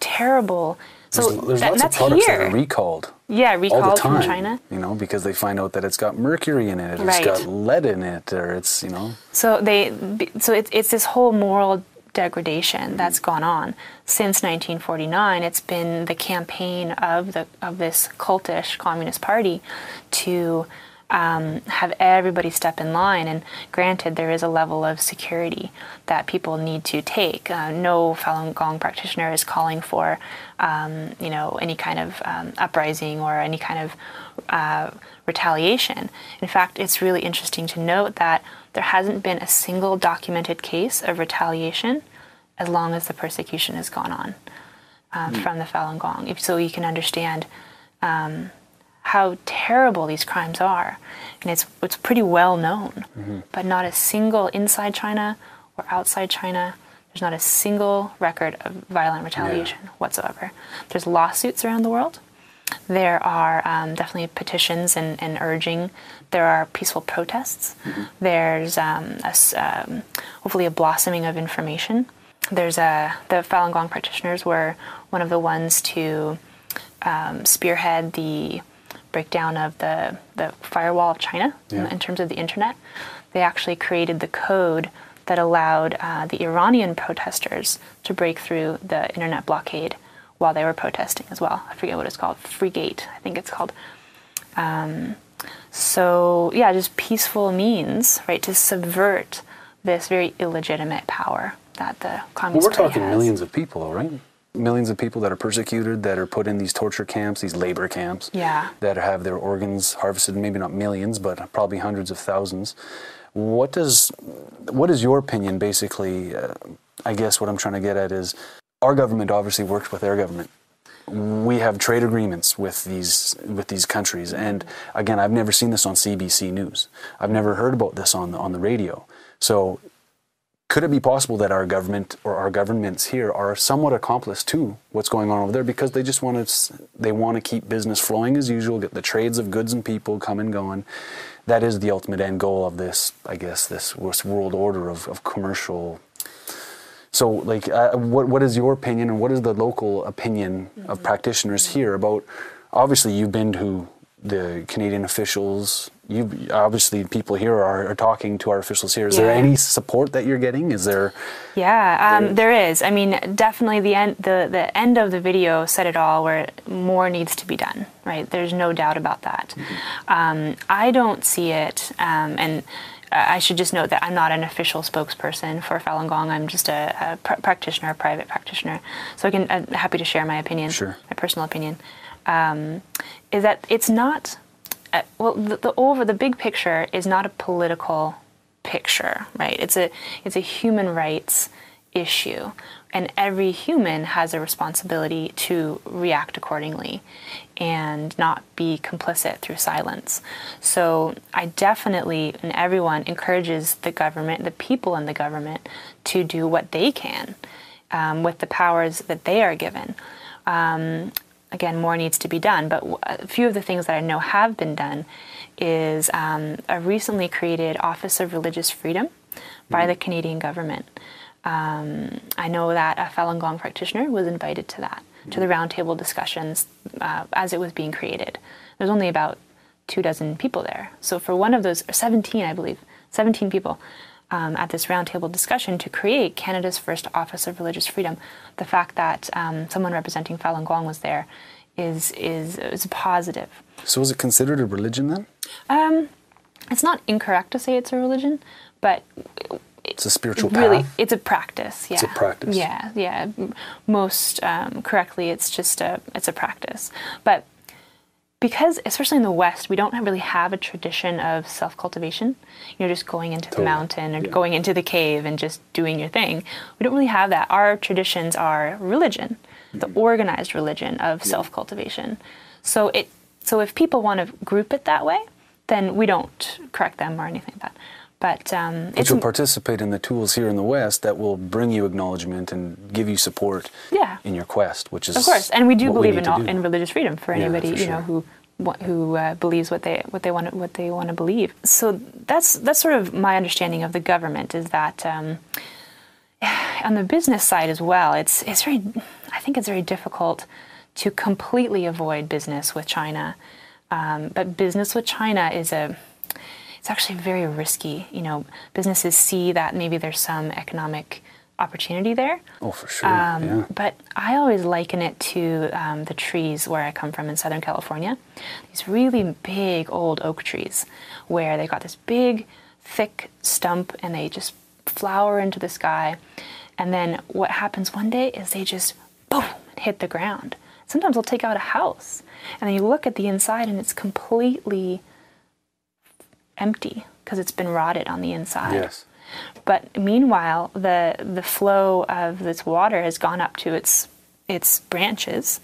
Speaker 2: Terrible. So
Speaker 1: there's lots of products that are recalled.
Speaker 2: Yeah, recalled
Speaker 1: all the time,
Speaker 2: from China.
Speaker 1: Because they find out that it's got mercury in it, or it's got lead in it, or it's,
Speaker 2: So it's this whole moral degradation that's gone on since 1949. It's been the campaign of this cultish Communist Party to have everybody step in line. And granted, there is a level of security that people need to take. No Falun Gong practitioner is calling for, any kind of uprising or any kind of retaliation. In fact, it's really interesting to note that there hasn't been a single documented case of retaliation as long as the persecution has gone on from the Falun Gong. So you can understand how terrible these crimes are. And it's pretty well known, but not a single inside China or outside China, there's not a single record of violent retaliation whatsoever. There's lawsuits around the world. There are definitely petitions and urging. There are peaceful protests. There's hopefully a blossoming of information. There's the Falun Gong practitioners were one of the ones to spearhead the breakdown of the firewall of China in terms of the internet. They actually created the code that allowed the Iranian protesters to break through the internet blockade while they were protesting as well. I forget what it's called, Free Gate, I think it's called. Just peaceful means, right, to subvert this very illegitimate power that the Communist Party has.
Speaker 1: We're talking millions of people, right? millions of people that are persecuted, that are put in these torture camps, these labor camps, that have their organs harvested, maybe not millions, but probably hundreds of thousands. What is your opinion, basically? I guess what I'm trying to get at is, our government obviously works with their government. We have trade agreements with these countries, and again, I've never seen this on CBC News. I've never heard about this on the radio. So, could it be possible that our government or our governments here are somewhat accomplice to what's going on over there, because they just want to keep business flowing as usual, get the trades of goods and people come and going? That is the ultimate end goal of this, I guess, this world order of commercial. So, like, what is your opinion, and what is the local opinion of practitioners here about? Obviously, you've been to the Canadian officials. Obviously, people here are talking to our officials here. Is there any support that you're getting? Is there?
Speaker 2: Yeah, there is. I mean, definitely the end of the video said it all, where more needs to be done. Right? There's no doubt about that. I don't see it, and I should just note that I'm not an official spokesperson for Falun Gong. I'm just a practitioner, a private practitioner. So I'm happy to share my opinion, my personal opinion. Is that it's not, the big picture is not a political picture, right? It's a human rights issue, and every human has a responsibility to react accordingly and not be complicit through silence. So I definitely, and everyone, encourages the government, the people in the government, to do what they can with the powers that they are given. Again, more needs to be done, but a few of the things that I know have been done is a recently created Office of Religious Freedom by the Canadian government. I know that a Falun Gong practitioner was invited to that, to the roundtable discussions as it was being created. There's only about 24 people there. So for one of those, 17, I believe, 17 people at this roundtable discussion to create Canada's first Office of Religious Freedom, the fact that someone representing Falun Gong was there is positive.
Speaker 1: So is it considered a religion then?
Speaker 2: It's not incorrect to say it's a religion, but
Speaker 1: it's a spiritual path?
Speaker 2: Really, it's a practice, yeah.
Speaker 1: It's a practice.
Speaker 2: Yeah. Most correctly, it's a practice. But because, especially in the West, we don't really have a tradition of self-cultivation, just going into the mountain or going into the cave and just doing your thing. We don't really have that. Our traditions are religion, the organized religion of self-cultivation. So if people want to group it that way, then we don't correct them or anything like that. But
Speaker 1: you'll participate in the tools here in the West that will bring you acknowledgement and give you support in your quest, which is,
Speaker 2: of course, and we do believe in religious freedom for anybody who believes what they want to believe. So that's sort of my understanding of the government, is that on the business side as well, I think it's very difficult to completely avoid business with China, but business with China it's actually very risky. Businesses see that maybe there's some economic opportunity there.
Speaker 1: Oh, for sure.
Speaker 2: But I always liken it to the trees where I come from in Southern California. These really big old oak trees where they got this big, thick stump and they just flower into the sky. And then what happens one day is they just, boom, hit the ground. Sometimes they'll take out a house. And then you look at the inside and it's completely empty because it's been rotted on the inside.
Speaker 1: Yes.
Speaker 2: But meanwhile, the flow of this water has gone up to its branches,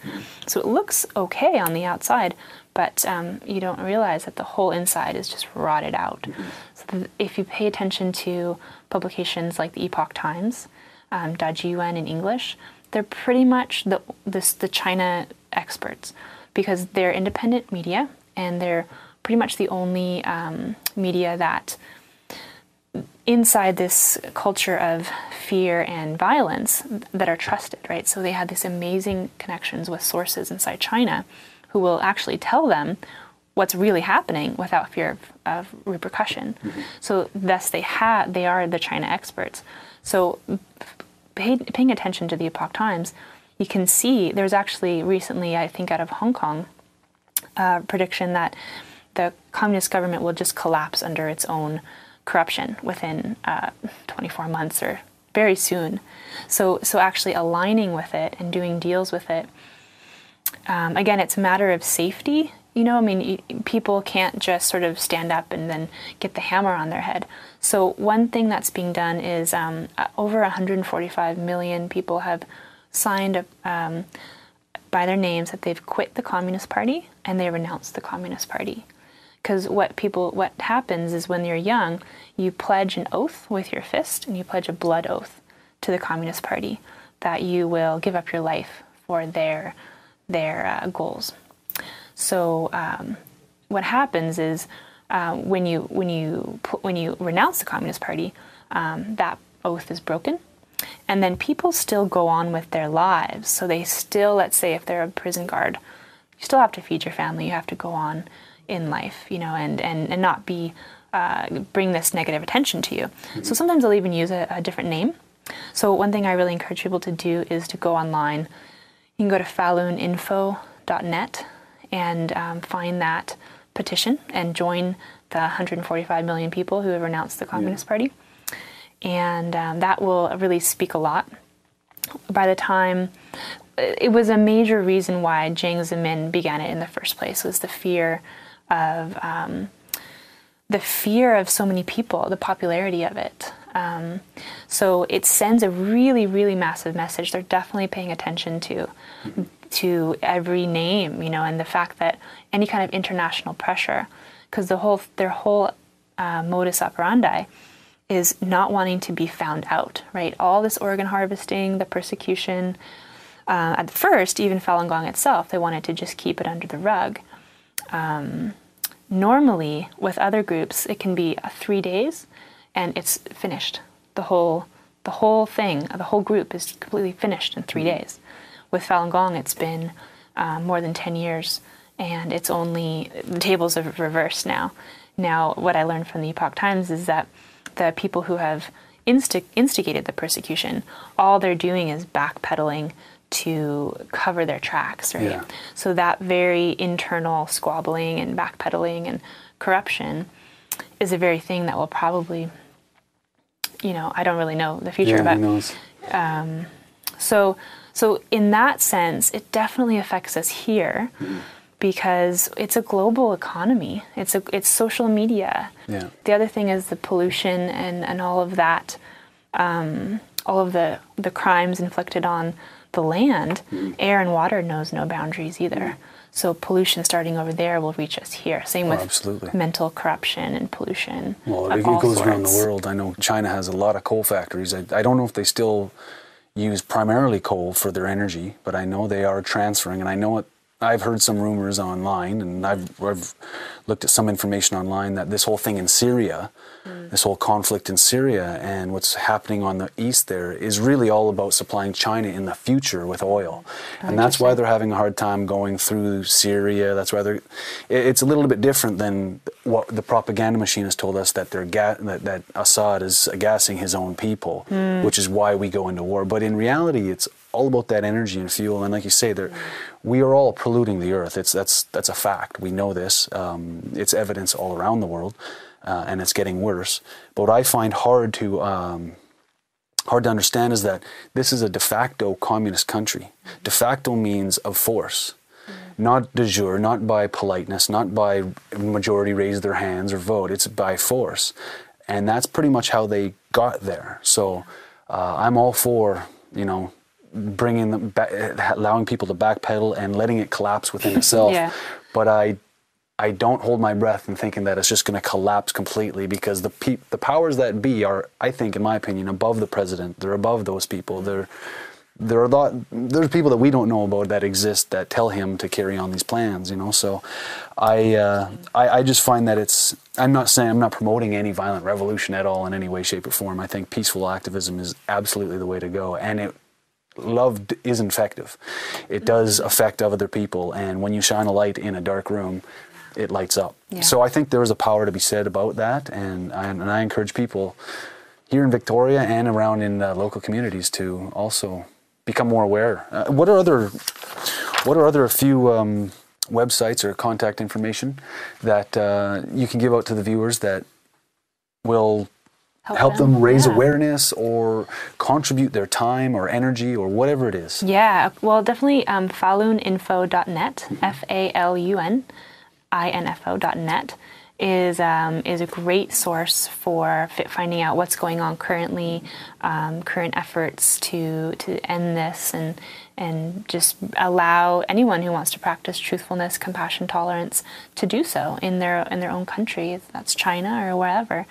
Speaker 2: so it looks okay on the outside, but you don't realize that the whole inside is just rotted out. So if you pay attention to publications like the Epoch Times, Dajiyuan in English, they're pretty much the China experts, because they're independent media and they're pretty much the only media that, inside this culture of fear and violence, that are trusted, right? So they had these amazing connections with sources inside China who will actually tell them what's really happening without fear of repercussion. So thus they are the China experts. So paying attention to the Epoch Times, you can see there's actually recently, I think out of Hong Kong, a prediction that the communist government will just collapse under its own corruption within 24 months or very soon. So actually aligning with it and doing deals with it, again, it's a matter of safety. You know, I mean, people can't just sort of stand up and then get the hammer on their head. So one thing that's being done is over 145 million people have signed by their names that they've quit the Communist Party and they renounced the Communist Party. Because what happens is when you're young, you pledge an oath with your fist, and you pledge a blood oath to the Communist Party that you will give up your life for their goals. So what happens is when you renounce the Communist Party, that oath is broken, and then people still go on with their lives. So they still, let's say, if they're a prison guard, you still have to feed your family. You have to go on in life, you know, and not be bring this negative attention to you. Mm-hmm. So sometimes they'll even use a different name. So one thing I really encourage people to do is to go online. You can go to faluninfo.net and find that petition and join the 145 million people who have renounced the Communist Party. And that will really speak a lot. By the time, it was a major reason why Jiang Zemin began it in the first place, was the fear of so many people, the popularity of it. So it sends a really, really massive message. They're definitely paying attention to every name, you know, and the fact that any kind of international pressure, because their whole modus operandi is not wanting to be found out, right? All this organ harvesting, the persecution. At first, even Falun Gong itself, they wanted to just keep it under the rug. Normally, with other groups, it can be 3 days, and it's finished. The whole thing, the whole group is completely finished in 3 days. With Falun Gong, it's been more than 10 years, and it's only, the tables have reversed now. Now, what I learned from the Epoch Times is that the people who have instigated the persecution, all they're doing is backpedaling to cover their tracks, right? Yeah. So that very internal squabbling and backpedaling and corruption is a very thing that will probably, you know, I don't really know the future, but
Speaker 1: who knows?
Speaker 2: So in that sense, it definitely affects us here because it's a global economy. It's social media.
Speaker 1: Yeah.
Speaker 2: The other thing is the pollution and all of that, all of the crimes inflicted on the land. Air and water knows no boundaries either. So pollution starting over there will reach us here. Same with mental corruption and pollution.
Speaker 1: Well, it goes around the world. I know China has a lot of coal factories. I don't know if they still use primarily coal for their energy, but I know they are transferring, and I know I've heard some rumors online, and I've looked at some information online that this whole thing in Syria, this whole conflict in Syria and what's happening on the east there is really all about supplying China in the future with oil. And that's why they're having a hard time going through Syria. That's why it's a little bit different than what the propaganda machine has told us, that that Assad is gassing his own people, which is why we go into war. But in reality, it's all about that energy and fuel. And like you say, we are all polluting the earth. That's a fact. We know this. It's evidence all around the world, and it's getting worse. But what I find hard to understand is that this is a de facto communist country. De facto means of force, not de jure, not by politeness, not by majority raise their hands or vote. It's by force, and that's pretty much how they got there. So I'm all for, you know, bringing them back, allowing people to backpedal and letting it collapse within itself. But I don't hold my breath in thinking that it's just going to collapse completely, because the powers that be are, I think, in my opinion, above the president. They're above those people. There's people that we don't know about that exist that tell him to carry on these plans, you know. So I just find that I'm not promoting any violent revolution at all in any way, shape, or form. I think peaceful activism is absolutely the way to go, and love is effective. It does affect other people, and when you shine a light in a dark room, it lights up. So I think there is a power to be said about that, and I encourage people here in Victoria and around in local communities to also become more aware. What are other a few websites or contact information that you can give out to the viewers that will help them raise awareness or contribute their time or energy or whatever it is?
Speaker 2: Yeah, well, definitely faluninfo.net, faluninfo.net is a great source for finding out what's going on currently, current efforts to end this and just allow anyone who wants to practice truthfulness, compassion, tolerance to do so in their own country, if that's China or wherever.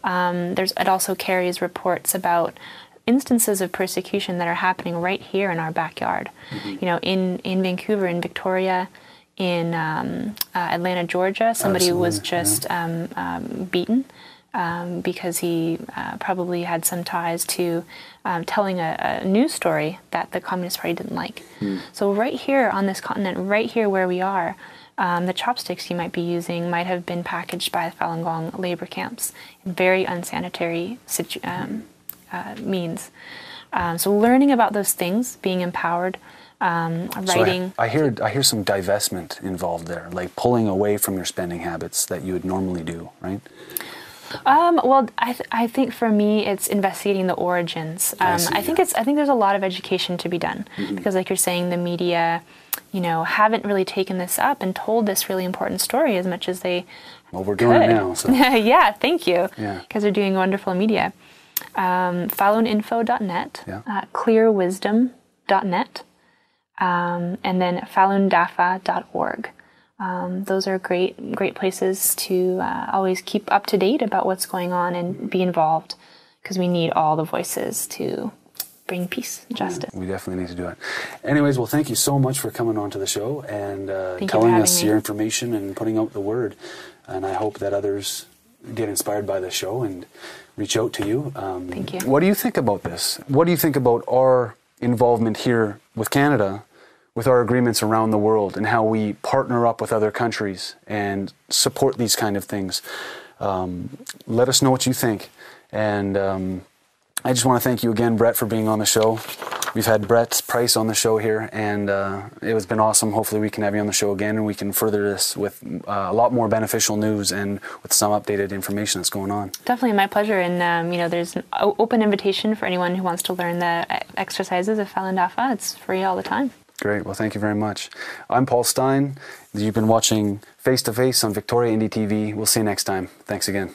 Speaker 2: It also carries reports about instances of persecution that are happening right here in our backyard. You know, in Vancouver, in Victoria, in Atlanta, Georgia, somebody was just beaten because he probably had some ties to telling a news story that the Communist Party didn't like. So right here on this continent, right here where we are, the chopsticks you might be using might have been packaged by the Falun Gong labor camps in very unsanitary means. So learning about those things, being empowered, writing.
Speaker 1: So I hear some divestment involved there, like pulling away from your spending habits that you would normally do, right?
Speaker 2: Well, I think for me it's investigating the origins. I think there's a lot of education to be done because, like you're saying, the media, you know, haven't really taken this up and told this really important story as much as they.
Speaker 1: Well, we're doing it now. So.
Speaker 2: Yeah, thank you.
Speaker 1: Yeah.
Speaker 2: Because they're doing wonderful media. Faluninfo.net, clearwisdom.net. And then falundafa.org. Those are great places to always keep up to date about what's going on and be involved, because we need all the voices to bring peace and justice.
Speaker 1: Yeah, we definitely need to do it. Anyways, well, thank you so much for coming on to the show and telling us your information and putting out the word. And I hope that others get inspired by the show and reach out to you.
Speaker 2: Thank you.
Speaker 1: What do you think about this? What do you think about our involvement here with Canada, with our agreements around the world, and how we partner up with other countries and support these kind of things? Let us know what you think. And I just want to thank you again, Brett, for being on the show. We've had Brett Price on the show here, and it has been awesome. Hopefully we can have you on the show again, and we can further this with a lot more beneficial news and with some updated information that's going on.
Speaker 2: Definitely, my pleasure. And you know, there's an open invitation for anyone who wants to learn the exercises of Falun Dafa. It's free all the time.
Speaker 1: Great. Well, thank you very much. I'm Paul Stein. You've been watching Face to Face on Victoria Indie TV. We'll see you next time. Thanks again.